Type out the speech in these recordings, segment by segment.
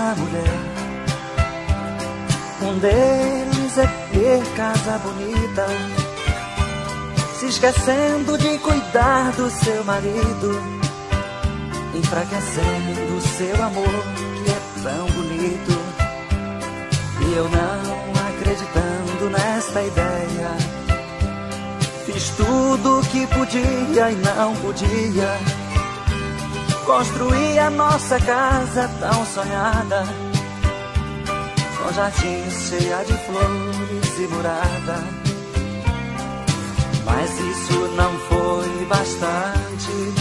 uma mulher. Um deles é ter casa bonita, se esquecendo de cuidar do seu marido, enfraquecendo o seu amor que é tão bonito. E eu não acreditando nesta ideia, fiz tudo o que podia e não podia. Construí a nossa casa tão sonhada, com jardim cheia de flores e murada. Mas isso não foi bastante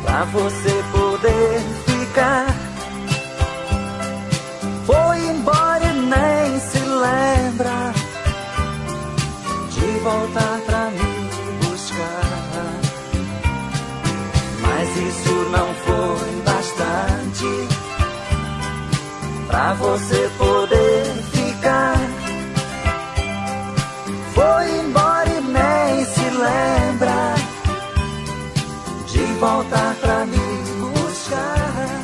pra você poder ficar. Foi embora e nem se lembra de voltar pra me buscar. Mas isso não foi bastante pra você poder ficar. Foi embora e nem se lembra de voltar pra me buscar.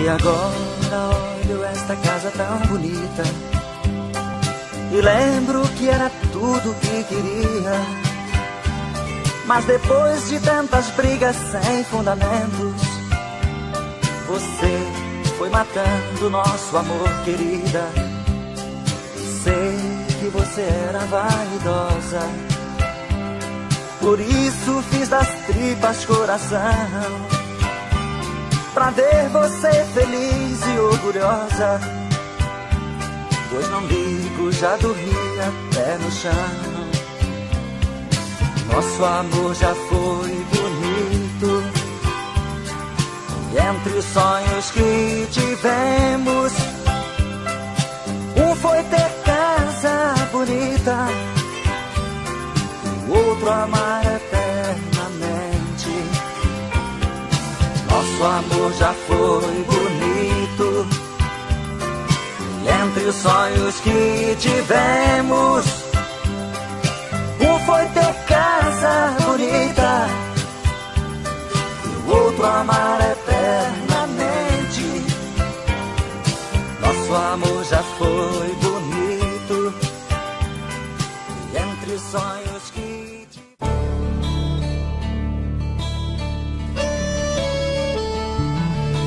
E agora olho esta casa tão bonita e lembro que era tudo que queria. Mas depois de tantas brigas sem fundamentos, você foi matando nosso amor, querida. Sei que você era vaidosa, por isso fiz das tripas coração, pra ver você feliz e orgulhosa. Pois não ligo, já dormia pé no chão. Nosso amor já foi bonito, e entre os sonhos que tivemos, um foi ter casa bonita, o outro amar eternamente. Nosso amor já foi bonito, e entre os sonhos que tivemos, um foi ter casa bonita, e o outro amar eternamente. Nosso amor já foi bonito, e entre os sonhos que tivemos.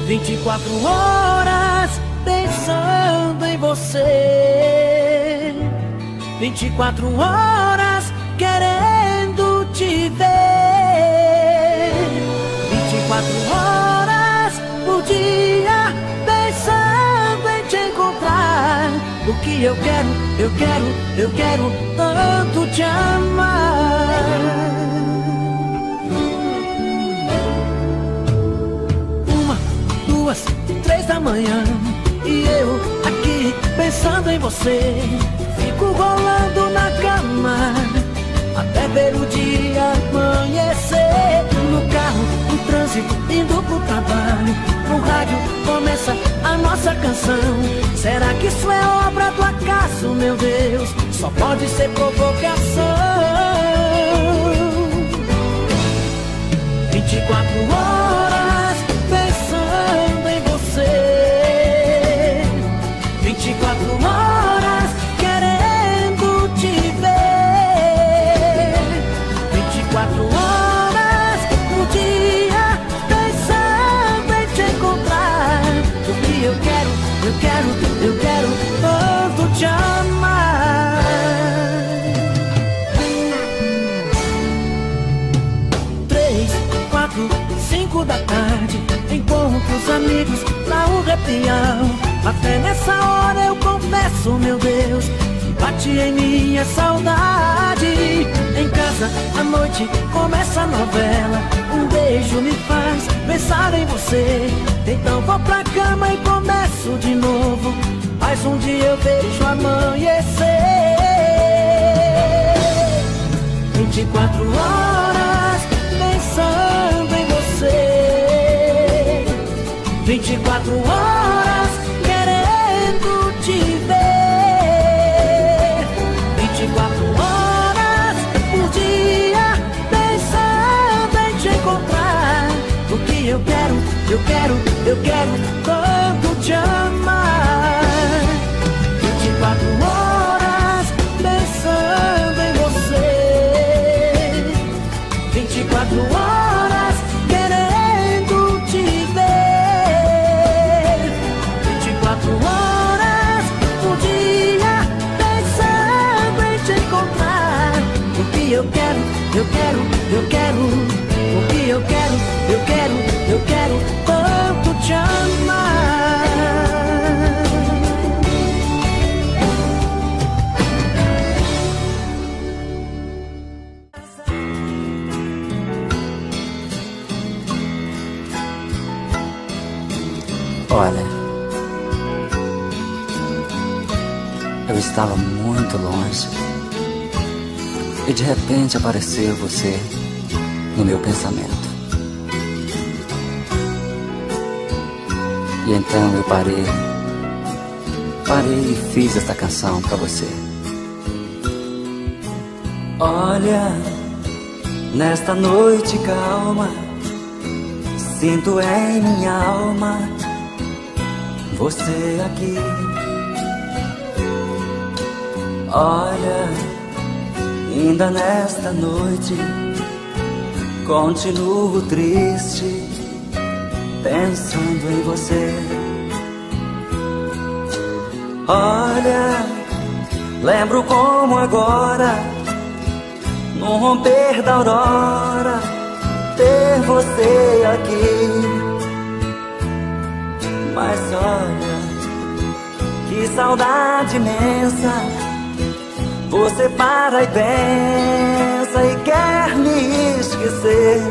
24 horas pensando em você, 24 horas querendo te ver, 24 horas por dia pensando em te encontrar. O que eu quero tanto te amar. 1, 2, 3 da manhã e eu aqui pensando em você. Fico rolando na cama até ver o dia amanhecer. No carro, no trânsito, indo pro trabalho, no rádio começa a nossa canção. Será que isso é obra do acaso, meu Deus? Só pode ser provocação. 24 horas pensando em você, 24 horas querendo te ver, 24 horas no dia pensando em te encontrar. O que eu quero tanto te amar. 3, 4, 5 da tarde, encontro os amigos lá um repião. Até nessa hora eu confesso, meu Deus, que bate em mim a saudade. Em casa, à noite, começa a novela. Um beijo me faz pensar em você. Então vou pra cama e começo de novo. Mais um dia eu vejo amanhecer. 24 horas pensando em você, 24 horas querendo te ver, 24 horas por dia pensando em te encontrar. O que eu quero tanto te amar. 24 horas pensando em você, 24 horas querendo te ver, 24 horas por dia pensando em te encontrar. O que eu quero, o que eu quero tanto te amar. Olha, eu estava muito longe e de repente apareceu você no meu pensamento. E então eu parei e fiz esta canção pra você. Olha, nesta noite calma, sinto em minha alma você aqui. Olha, ainda nesta noite continuo triste, pensando em você. Olha, lembro como agora, no romper da aurora, ter você aqui. Mas olha, que saudade imensa. Você para e pensa e quer me esquecer.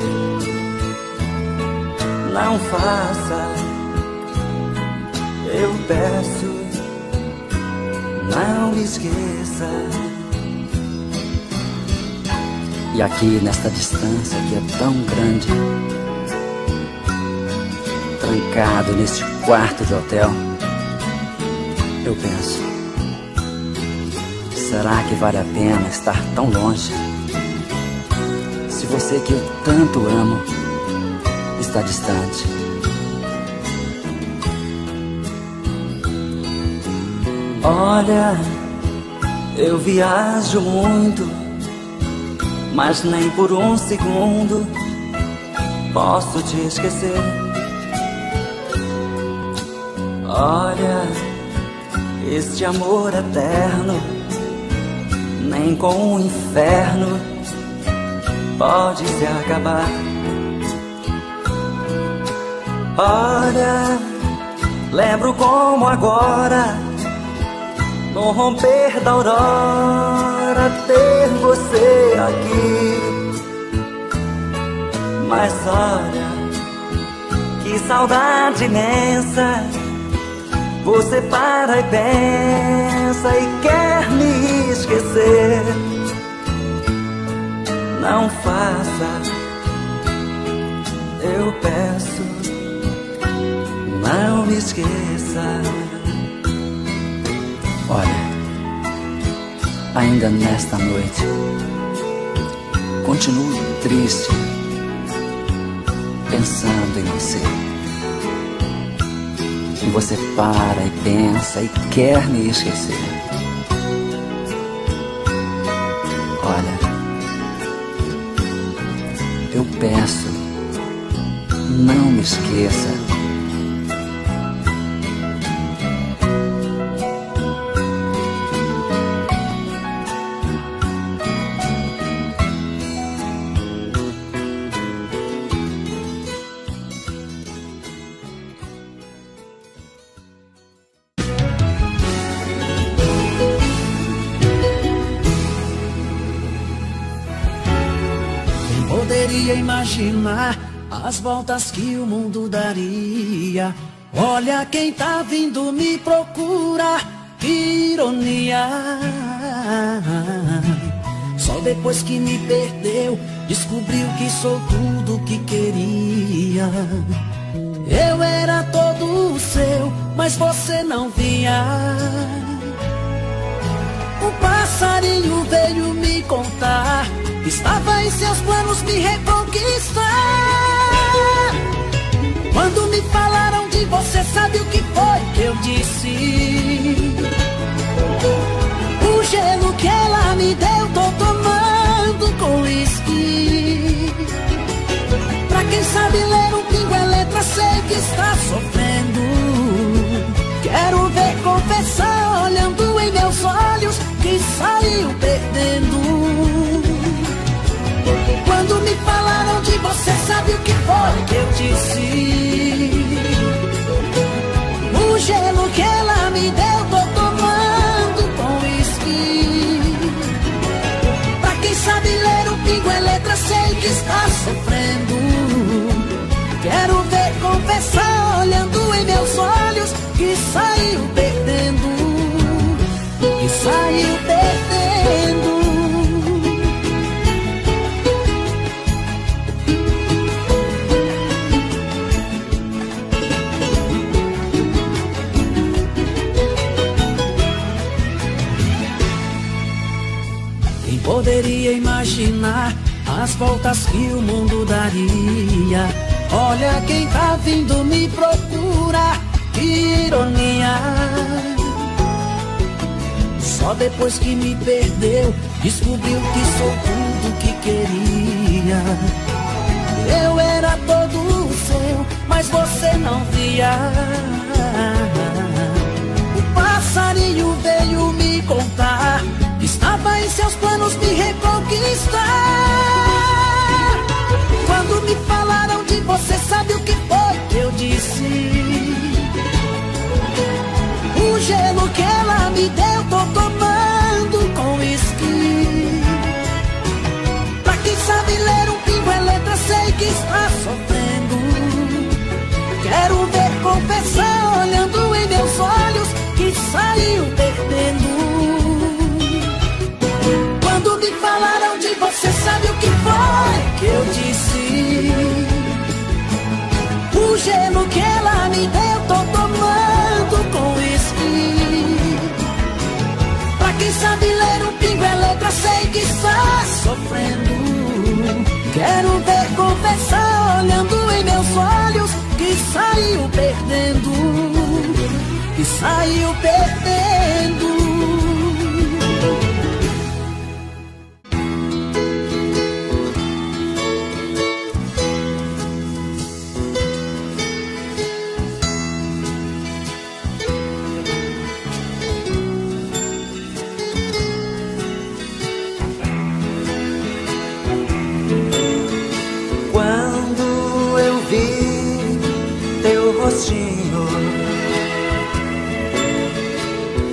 Não faça, eu peço, não me esqueça. E aqui nesta distância que é tão grande, trancado neste quarto de hotel, eu penso, será que vale a pena estar tão longe? Se você que eu tanto amo está distante. Olha, eu viajo muito, mas nem por um segundo posso te esquecer. Olha, este amor eterno, nem com o inferno pode se acabar. Olha, lembro como agora, no romper da aurora, ter você aqui. Mas olha, que saudade imensa. Você para e pensa e quer me esquecer. Não faça, eu peço, não me esqueça. Olha, ainda nesta noite continuo triste, pensando em você. E você para e pensa e quer me esquecer. Olha, eu peço, não me esqueça. Poderia imaginar as voltas que o mundo daria. Olha quem tá vindo me procurar, que ironia. Só depois que me perdeu, descobriu que sou tudo que queria. Eu era todo seu, mas você não via. Um passarinho veio me contar que estava em seus planos me reconquistar. Quando me falaram de você, sabe o que foi que eu disse? O gelo que ela me deu, tô tomando com uísque. Pra quem sabe ler um pingo é letra, sei que está sofrendo. Quero ver confessar, olhando em meus olhos, que saiu perdendo. Quando me falaram de você, sabe o que foi que eu disse? O gelo que ela me deu, tô tomando com uísque. Pra quem sabe ler um pingo é letra, sei que está sofrendo. Quero ver confessar, olhando em meus olhos, que saiu perdendo. Que saiu perdendo. Quem poderia imaginar as voltas que o mundo daria? Olha quem tá vindo me procurar, que ironia. Só depois que me perdeu, descobriu que sou tudo que queria. Eu era todo seu, mas você não via. O passarinho veio me contar que estava em seus planos me reconquistar. Quando me falaram de você, sabe o que foi que eu disse? O gelo que ela me deu, tô tomando com uísque. Pra quem sabe ler um pingo é letra, sei que está sofrendo. Quero ver confessar, olhando em meus olhos, que saiu perdendo. Quando me falaram de você, sabe o que foi que eu disse? O gelo que ela me deu, tô tomando com uísque. Pra quem sabe ler um pingo é letra, sei que está sofrendo. Quero ver confessar, olhando em meus olhos, que saiu perdendo. Que saiu perdendo.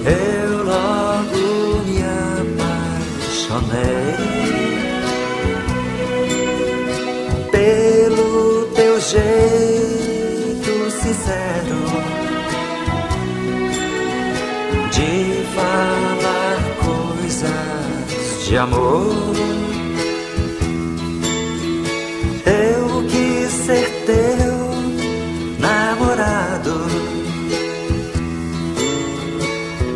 Eu logo me apaixonei pelo teu jeito sincero de falar coisas de amor. Eu quis ser teu namorado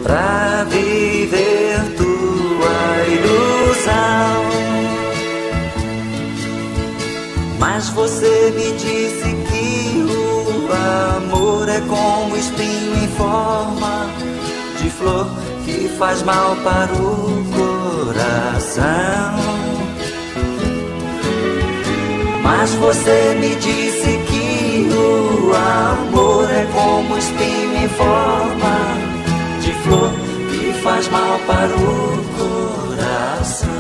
pra viver tua ilusão. Mas você me disse que o amor é como espinho em forma de flor que faz mal para o coração. Mas você me disse que o amor é como espinho em forma de flor que faz mal para o coração.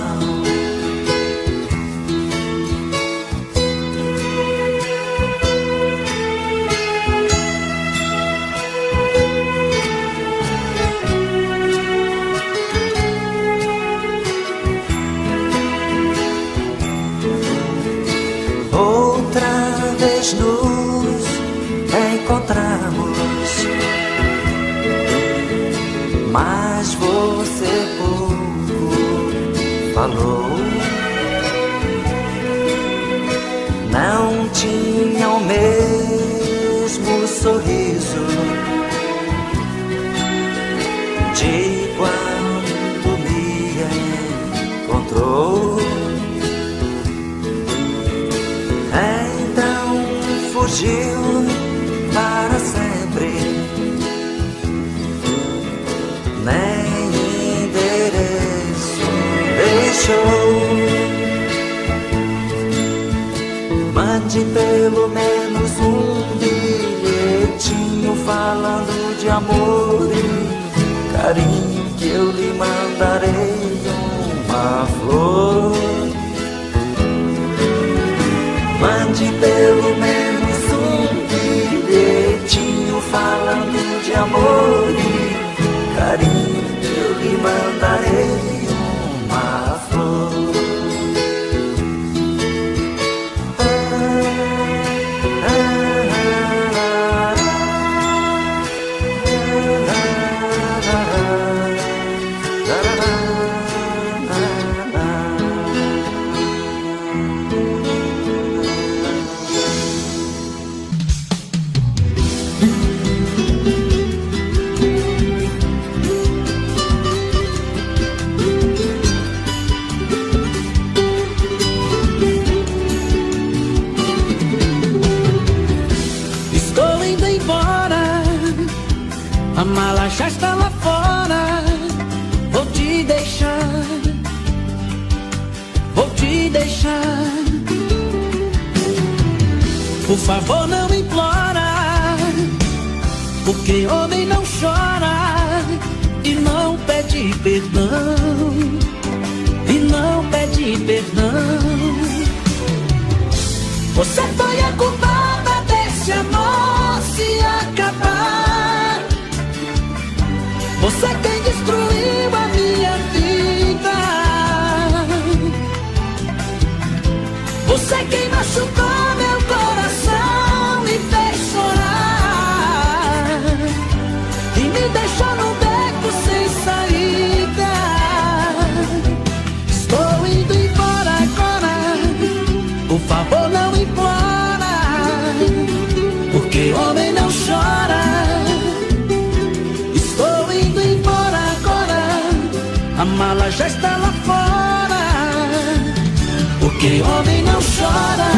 Outra vez nos encontramos, mas você pouco falou. fugiu para sempre, nem endereço deixou. Mande pelo menos um bilhetinho falando de amor e carinho, que eu lhe mandarei uma flor. Mande pelo menos um bilhetinho falando de amor e carinho, que eu lhe mandarei uma flor. A mala já está lá fora. Vou te deixar, vou te deixar. Por favor, não implora, porque homem não chora e não pede perdão, e não pede perdão. Você foi a culpada desse amor se acabar. Você quem destruiu a minha vida. Você quem machucou meu coração, me fez chorar e me deixou num beco sem saída. Estou indo embora agora, por favor não implora, porque homem não chora. A mala já está lá fora, porque homem não chora.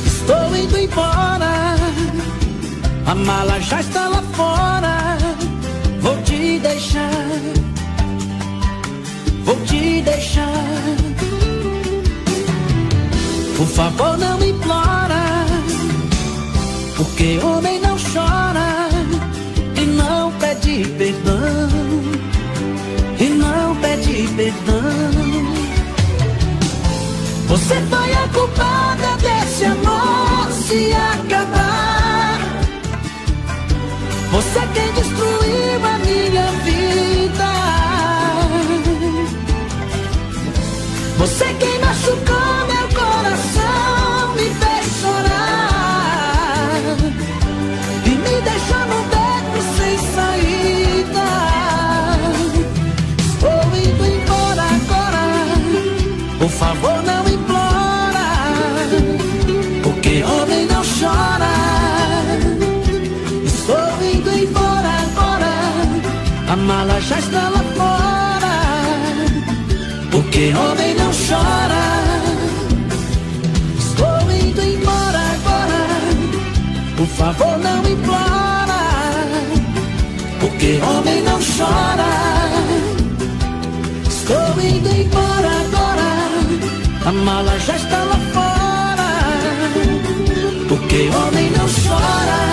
Estou indo embora, a mala já está lá fora. Vou te deixar, vou te deixar. Por favor não implora, porque homem não chora e não pede perdão, e não pede perdão. Você foi a culpada desse amor se acabar. Você quem destruiu a minha vida. Você quem machucou meu coração, me fez chorar e me deixou num beco sem saída. Estou indo embora agora, por favor não implora, porque homem não chora. Estou indo embora agora, a mala já está lá fora, porque homem não chora. Estou indo embora agora, por favor não implora, porque homem não chora. Estou indo embora agora, a mala já está lá fora, porque homem não chora.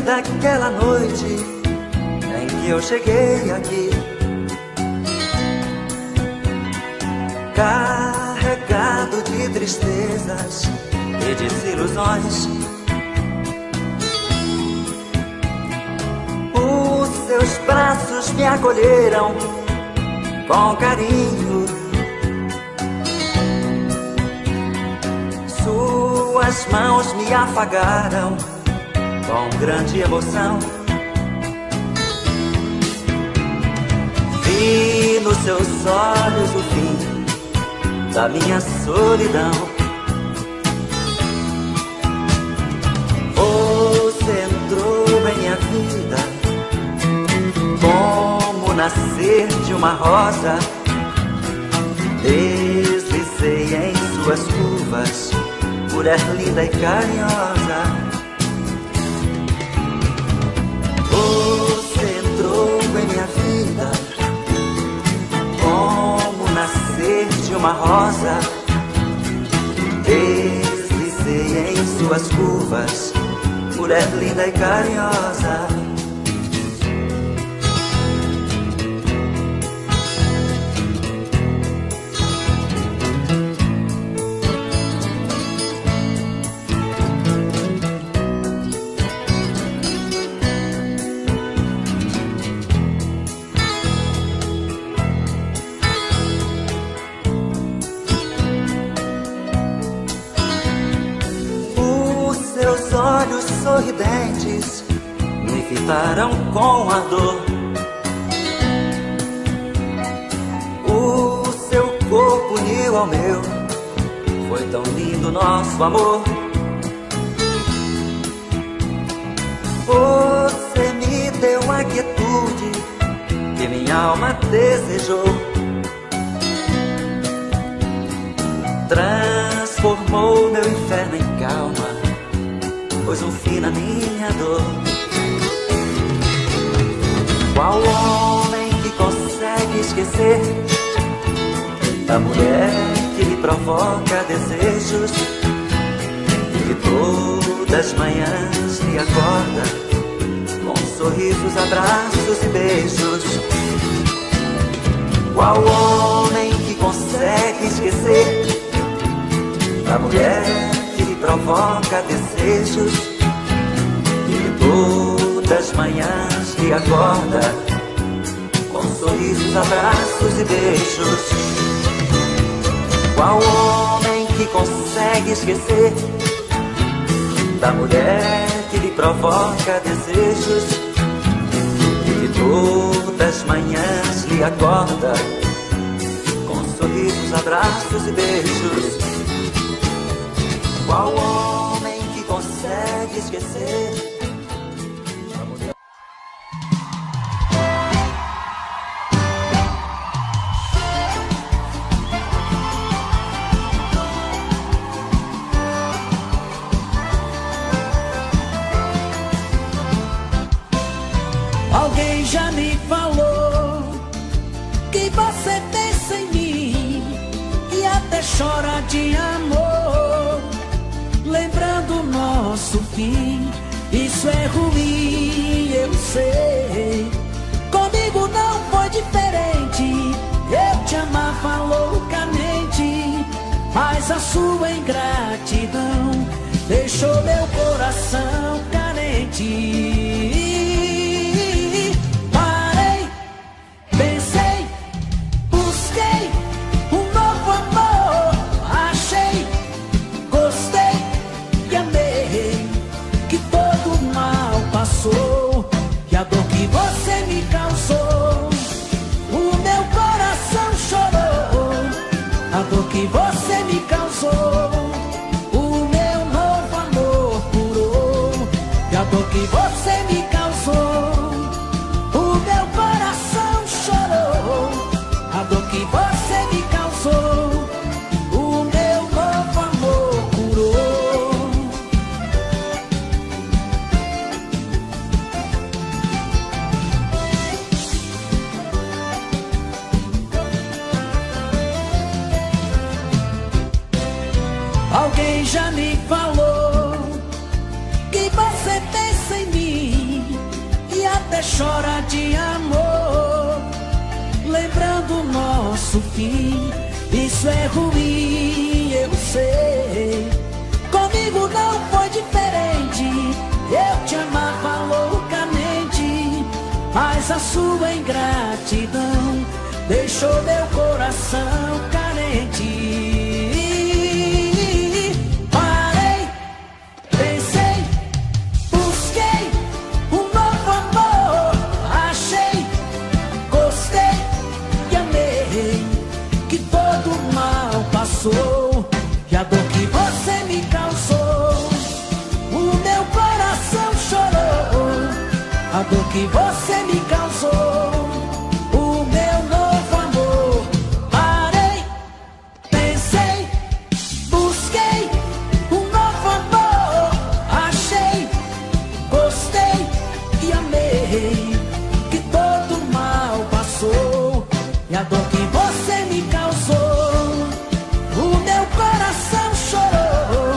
Daquela noite em que eu cheguei aqui, carregado de de tristezas e desilusões. Os seus braços me acolheram com carinho, suas mãos me afagaram com grande emoção. Vi nos seus olhos o fim da minha solidão. Você entrou em minha vida como nascer de uma rosa. Deslizei em suas curvas, mulher linda e carinhosa. Você entrou em minha vida como nascer de uma rosa. Deslizei em suas curvas, mulher linda e carinhosa. Olhos sorridentes me fitaram com a dor. O seu corpo uniu ao meu, foi tão lindo nosso amor. Você me deu a quietude que minha alma desejou. Transformou meu inferno em calma, pôs um fim na minha dor. Qual homem que consegue esquecer da mulher que lhe provoca desejos, que todas as manhãs lhe acorda com sorrisos, abraços e beijos? Qual homem que consegue esquecer da mulher que lhe provoca desejos, que todas as manhãs lhe acorda com sorrisos, abraços e beijos? Qual homem que consegue esquecer da mulher que lhe provoca desejos, que todas as manhãs lhe acorda com sorrisos, abraços e beijos? Qual homem que consegue esquecer? Alguém já me falou que você pensa em mim e até chora de amor, lembrando o nosso fim. Isso é ruim, eu sei. Comigo não foi diferente. Eu te amava loucamente, mas a sua ingratidão deixou meu coração carente. Parei, pensei, busquei um novo amor, achei, gostei e amei, que todo o mal passou, e a dor que você me causou, o meu coração chorou. A dor que você me causou, o meu novo amor curou. E a dor que você me causou, o meu coração chorou. A dor que você me causou, o meu novo amor curou. Alguém já me falou que você pensa em mim e até chora de amor, lembrando o nosso fim. Isso é ruim, eu sei. você. Comigo não foi diferente. Eu te amava loucamente, mas a sua ingratidão deixou meu coração carente. Parei, pensei, busquei um novo amor. Achei, gostei e amei, que todo mal passou. E a dor que você me causou, o meu coração chorou. A dor que você me causou, o meu novo amor. Parei, pensei, busquei um novo amor. Achei, gostei e amei, que todo mal passou. E a dor que você me causou, o meu coração chorou.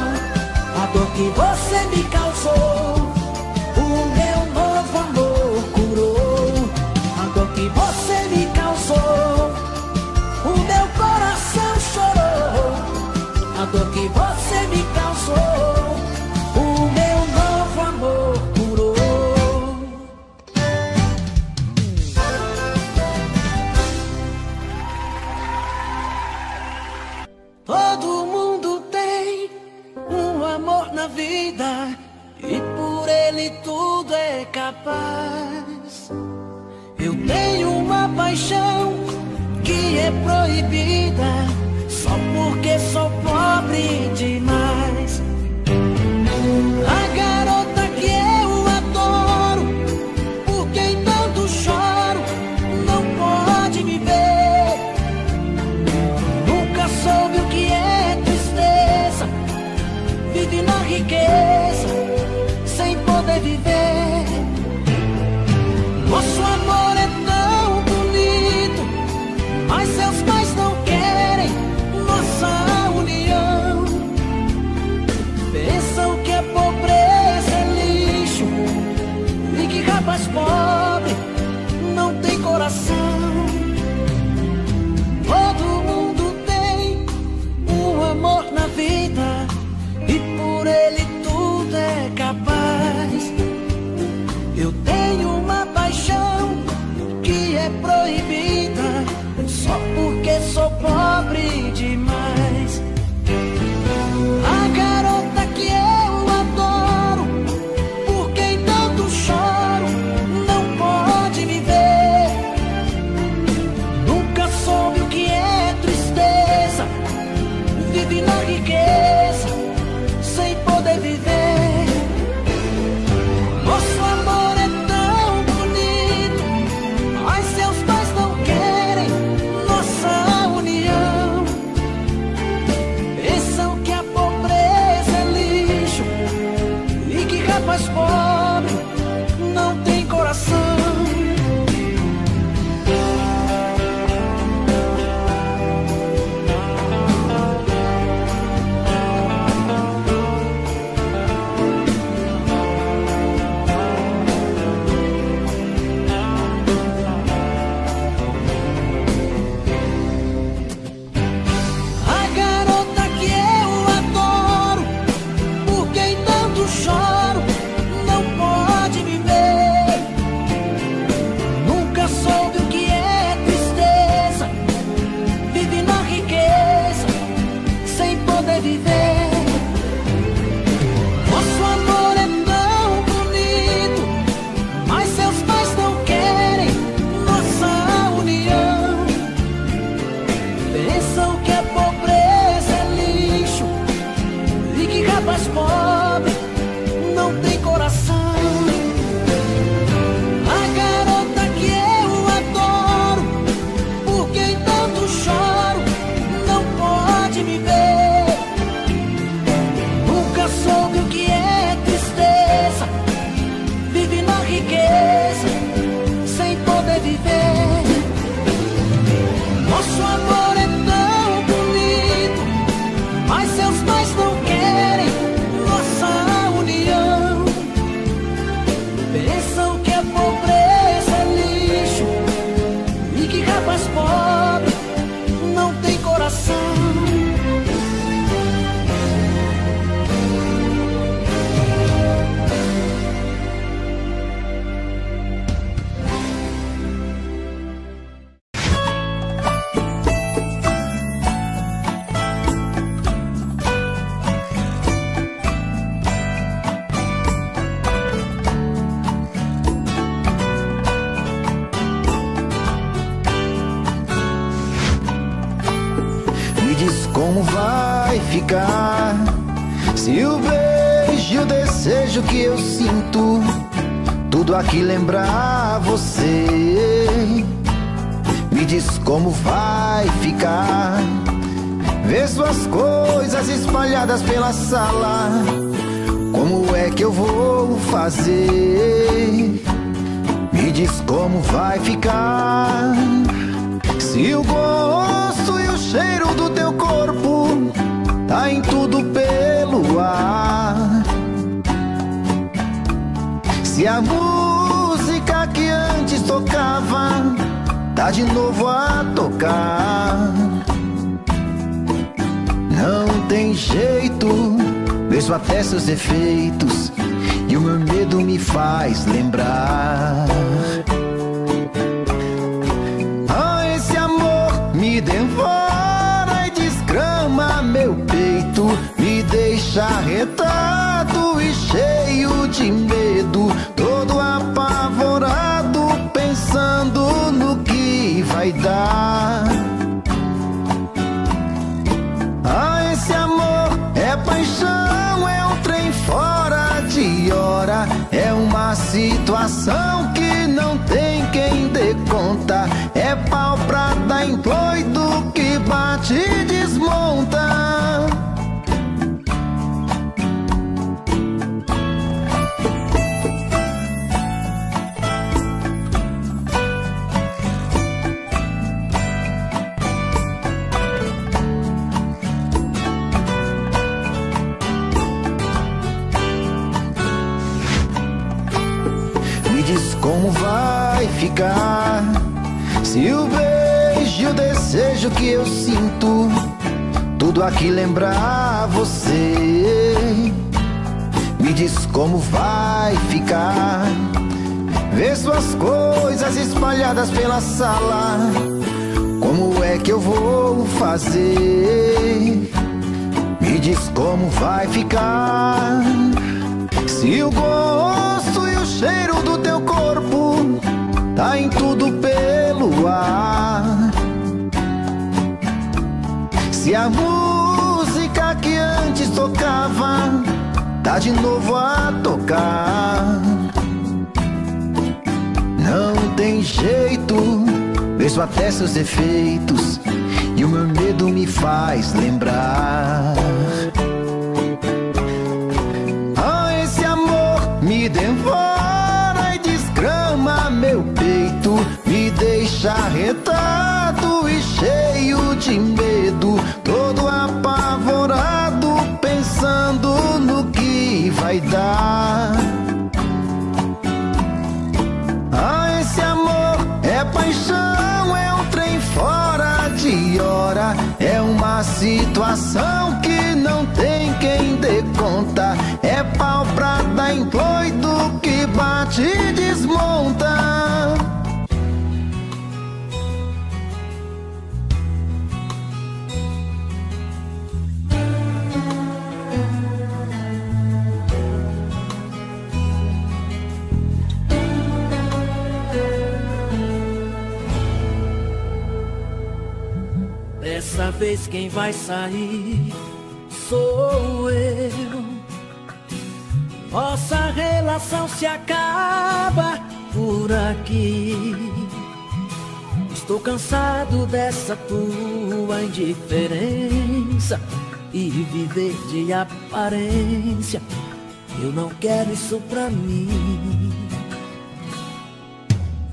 A dor que você me causou, o meu novo amor curou. A dor que você me causou, o meu coração chorou. A dor que você me causou, o meu novo amor curou. Todo mundo tem um amor na vida, e por ele tudo é capaz. Eu tenho uma paixão que é proibida, só porque sou pobre demais. A garota que eu adoro, por quem tanto choro, não pode me ver. Nunca soube o que é tristeza, vive na riqueza sem poder viver. Nosso amor é tão bonito, mas seus pais não querem nossa união. Pensam que a pobreza é lixo e que rapaz pobre não tem coração. Todo mundo tem um amor na vida, e por ele tudo é capaz. Eu tenho uma paixão que é proibida, só porque sou pobre demais. A garota que eu adoro, por quem tanto choro, não pode me ver. Nunca soube o que é tristeza, vive na riqueza sem poder viver. Nosso amor é tão bonito, mas seus pais não querem nossa união. Pensam que a pobreza é lixo e que rapaz pobre não tem coração. A garota que eu adoro, por quem tanto choro, não pode me ver. Nunca soube o que é tristeza, vive na riqueza sem poder viver. Nosso amor é tão bonito, mas seus pais não querem nossa união. Pensam que a pobreza é lixo e que rapaz pobre não tem coração. A garota que eu adoro, por quem tanto choro, não pode me ver. Nunca soube o que é tristeza, vive na riqueza sem poder viver. Nosso amor é tão bonito, mas seus pais não querem nossa união. Pensam que a pobreza é lixo e que rapaz pobre não tem coração. ficar? Se o beijo e o desejo que eu sinto, tudo aqui lembrar você, me diz como vai ficar? Ver suas coisas espalhadas pela sala, como é que eu vou fazer? Me diz como vai ficar? Se o gosto e o cheiro do teu corpo tá em tudo pelo ar, se a música que antes tocava tá de novo a tocar, não tem jeito, vejo até seus efeitos e o meu medo me faz lembrar. Ah, esse amor me devora e desgrama meu peito, me deixa arretado e cheio de medo, todo apavorado, pensando no que vai dar. Ah, esse amor é paixão, é um trem fora de hora, é uma situação que não tem quem dê conta, é pau pra dar em doido que bate e desmonta. Como vai ficar? Se o beijo e o desejo que eu sinto, tudo aqui lembrar você, me diz como vai ficar? Ver suas coisas espalhadas pela sala, como é que eu vou fazer? Me diz como vai ficar? Se o gosto e o cheiro do teu corpo tá em tudo pelo ar, se a música que antes tocava tá de novo a tocar, não tem jeito, vejo até seus efeitos e o meu medo me faz lembrar. Me devora e desgrama meu peito, me deixa arretado e cheio de medo, todo apavorado, pensando no que vai dar. Ah, esse amor é paixão, é um trem fora de hora, é uma situação que não tem quem dê conta, é pau pra dar em doido que bate e desmonta. Dessa vez quem vai sair sou eu. Nossa relação se acaba por aqui. Estou cansado dessa tua indiferença e viver de aparência. Eu não quero isso pra mim.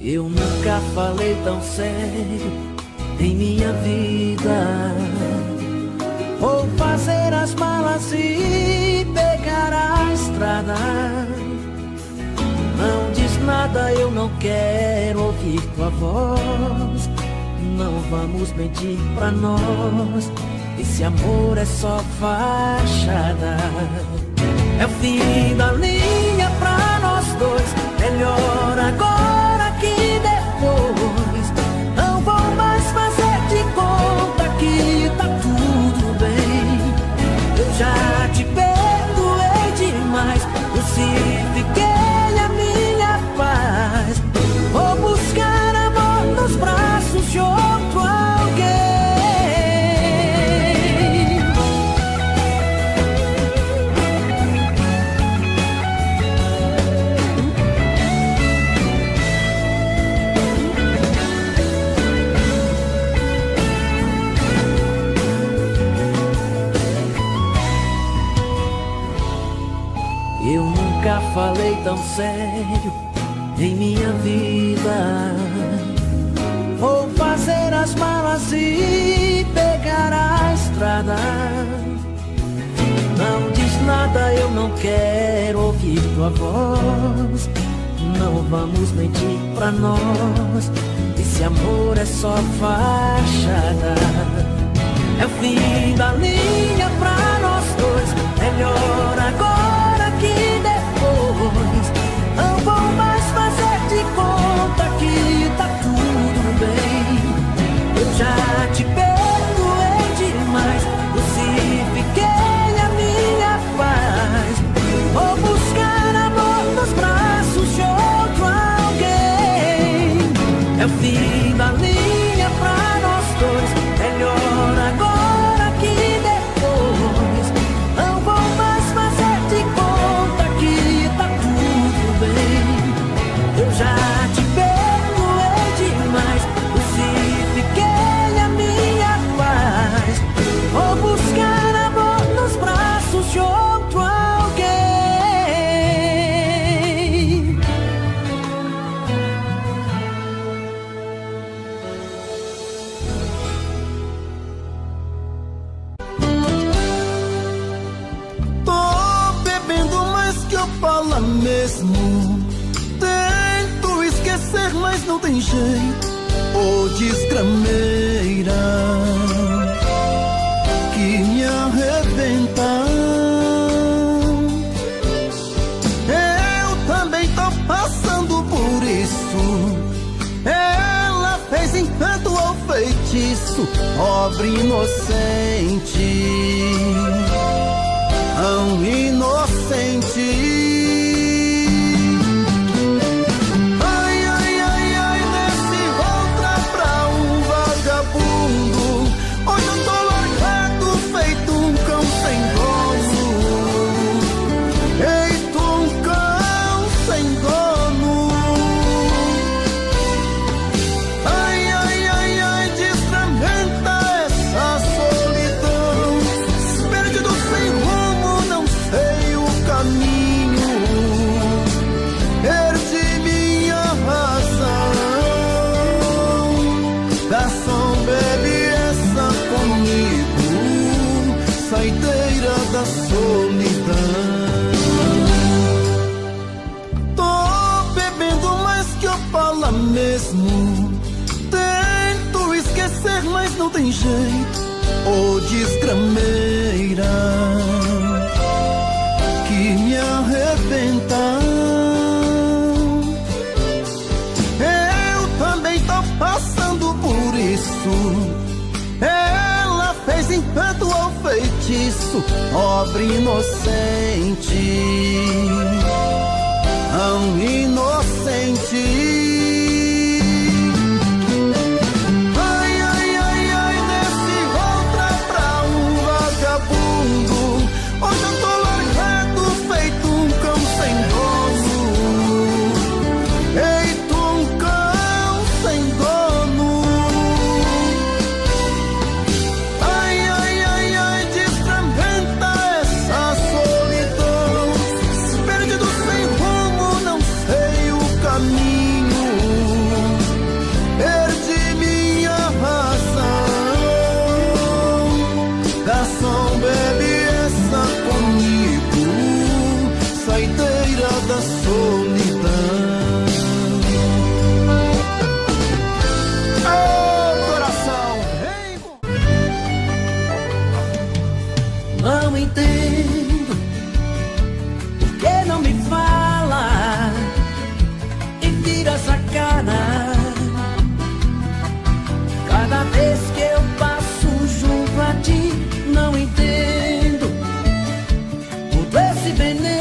Eu nunca falei tão sério em minha vida. Vou fazer as malas e pegar a estrada. Não diz nada, eu não quero ouvir tua voz. Não vamos mentir pra nós, esse amor é só fachada. É o fim da linha pra nós dois, melhor agora que depois. Não vou mais fazer de conta que tá tudo bem. Eu já te perdoei demais, crucifiquei a minha paz. Vou buscar amor nos braços de outro alguém. nunca falei tão sério em minha vida. Vou fazer as malas e pegar a estrada. Não diz nada, eu não quero ouvir tua voz. Não vamos mentir pra nós. Esse amor é só fachada. É o fim da linha pra nós dois. Melhor agora que depois. Não vou mais fazer de conta que tá tudo bem. Eu já te perdoei demais. Crucifiquei a minha paz. Vou buscar amor nos braços de outro alguém. É o fim da linha pra nós dois. Melhor agora que depois. Não vou mais fazer de conta que tá tudo bem. Eu já te perdoei demais. Crucifiquei a minha paz. Vou buscar amor nos braços de outro alguém. Tô bebendo mais que eu falo mesmo. Tento esquecer, mas não tem jeito. Ô desgrameira que me arrebenta. Eu também tô passando por isso. Ela fez encanto ou feitiço, pobre inocente, tão inocente. Ai, ai, ai, ai, nesse outra pra um vagabundo. Hoje eu tô largado, feito um cão sem dono. Feito um cão sem dono. Ai, ai, ai, ai, desfragmenta essa solidão. Perdido sem rumo, não sei o caminho. Perdi minha razão. Garçom, bebe essa comigo, saideira da solidão. Tô bebendo mais que eu falo mesmo. Tento esquecer, mas não tem jeito. Ô desgrameira que me arrebenta. Eu também tô passando por isso. Ela fez encanto ou feitiço, pobre inocente, tão inocente. Ai, ai, ai, ai, nesse outra pra um vagabundo. Hoje eu tô largado, feito um cão sem dono. Feito um cão sem dono. Ai, ai, ai, ai, desfragmenta essa solidão. Perdido sem rumo, não sei o caminho. Perdi minha razão. Garçom, bebe essa comigo, saideira da solidão. Ô coração, vem Não entendo por que não me fala e vira essa cara. Cada vez que eu passo junto a ti, não entendo todo esse veneno.